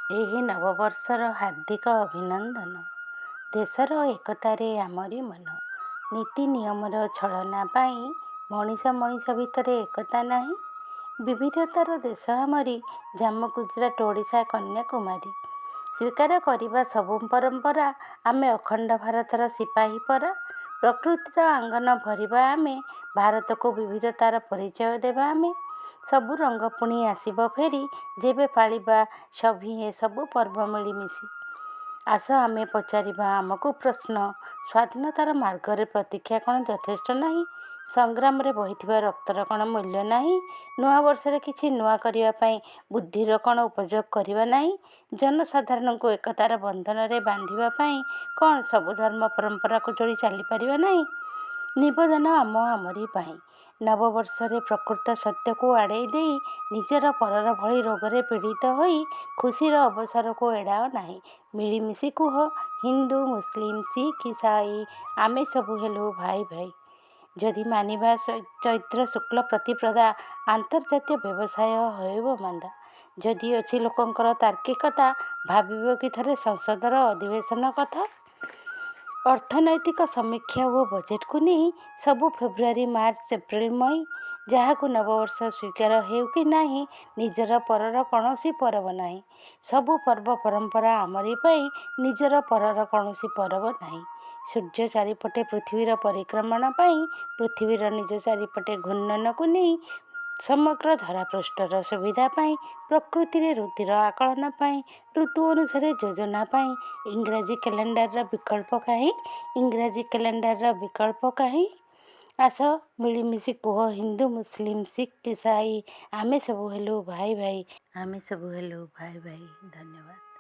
ଏହି ନବବର୍ଷର ହାର୍ଦ୍ଦିକ ଅଭିନନ୍ଦନ। ଦେଶର ଏକତାରେ ଆମରି ମନ। ନୀତି ନିୟମର ଛଳନା ପାଇଁ ମଣିଷ ମଣିଷ ଭିତରେ ଏକତା ନାହିଁ। ବିବିଧତାର ଦେଶ ଆମରି, ଜାମ୍ମୁ ଗୁଜରାଟ ଓଡ଼ିଶା କନ୍ୟାକୁମାରୀ। ସ୍ୱୀକାର କରିବା ସବୁ ପରମ୍ପରା, ଆମେ ଅଖଣ୍ଡ ଭାରତର ସିପାହୀ ପରା। ପ୍ରକୃତିର ଆଙ୍ଗନ ଭରିବା ଆମେ, ଭାରତକୁ ବିବିଧତାର ପରିଚୟ ଦେବା ଆମେ। ସବୁ ରଙ୍ଗ ପୁଣି ଆସିବ ଫେରି, ଯେବେ ପାଳିବା ସଭିଏଁ ସବୁ ପର୍ବ ମିଳିମିଶି। ଆସ ଆମେ ପଚାରିବା ଆମକୁ ପ୍ରଶ୍ନ, ସ୍ୱାଧୀନତାର ମାର୍ଗରେ ପ୍ରତୀକ୍ଷା କ'ଣ ଯଥେଷ୍ଟ ନାହିଁ? ସଂଗ୍ରାମରେ ବହିଥିବା ରକ୍ତର କ'ଣ ମୂଲ୍ୟ ନାହିଁ? ନୂଆବର୍ଷରେ କିଛି ନୂଆ କରିବା ପାଇଁ ବୁଦ୍ଧିର କ'ଣ ଉପଯୋଗ କରିବା ନାହିଁ? ଜନସାଧାରଣଙ୍କୁ ଏକତାର ବନ୍ଧନରେ ବାନ୍ଧିବା ପାଇଁ କ'ଣ ସବୁ ଧର୍ମ ପରମ୍ପରାକୁ ଯୋଡ଼ି ଚାଲିପାରିବା ନାହିଁ? ନିବେଦନ ଆମରି ପାଇଁ। ନବବର୍ଷରେ ପ୍ରକୃତ ସତ୍ୟକୁ ଆଡ଼େଇ ଦେଇ, ନିଜର ପରର ଭଳି ରୋଗରେ ପୀଡ଼ିତ ହୋଇ ଖୁସିର ଅବସରକୁ ଏଡ଼ାଅ ନାହିଁ। ମିଳିମିଶି କୁହ, ହିନ୍ଦୁ ମୁସଲିମ ଶିଖ ଇସାଇ ଆମେ ସବୁ ହେଲୁ ଭାଇ ଭାଇ। ଯଦି ମାନିବା ଚୈତ୍ର ଶୁକ୍ଳ ପ୍ରତିପଦା, ଆନ୍ତର୍ଜାତୀୟ ବ୍ୟବସାୟ ହେବ ମାନ୍ଦା। ଯଦି ଅଛି ଲୋକଙ୍କର ତାର୍କିକତା, ଭାବିବ କି ଥରେ ସଂସଦର ଅଧିବେଶନ କଥା? ଅର୍ଥନୈତିକ ସମୀକ୍ଷା ଓ ବଜେଟକୁ ନେଇ ସବୁ ଫେବୃଆରୀ ମାର୍ଚ୍ଚ ଏପ୍ରିଲ ମଇ। ଯାହାକୁ ନବବର୍ଷ ସ୍ୱୀକାର ହେଉ କି ନାହିଁ, ନିଜର ପରର କୌଣସି ପରବ ନାହିଁ। ସବୁ ପର୍ବ ପରମ୍ପରା ଆମରି ପାଇଁ, ନିଜର ପରର କୌଣସି ପରବ ନାହିଁ। ସୂର୍ଯ୍ୟ ଚାରିପଟେ ପୃଥିବୀର ପରିକ୍ରମଣ ପାଇଁ, ପୃଥିବୀର ନିଜ ଚାରିପଟେ ଘୂର୍ଣ୍ଣନକୁ ନେଇ, ସମଗ୍ର ଧରାପୃଷ୍ଠର ସୁବିଧା ପାଇଁ, ପ୍ରକୃତିରେ ଋତୁର ଆକଳନ ପାଇଁ, ଋତୁ ଅନୁସାରେ ଯୋଜନା ପାଇଁ। ଇଂରାଜୀ କ୍ୟାଲେଣ୍ଡରର ବିକଳ୍ପ କାହିଁ? ଇଂରାଜୀ କ୍ୟାଲେଣ୍ଡରର ବିକଳ୍ପ କାହିଁ? ଆସ ମିଳିମିଶି କୁହ, ହିନ୍ଦୁ ମୁସଲିମ ଶିଖ ଇସାଇ ଆମେ ସବୁ ହେଲୁ ଭାଇ ଭାଇ। ଆମେ ସବୁ ହେଲୁ ଭାଇ ଭାଇ। ଧନ୍ୟବାଦ।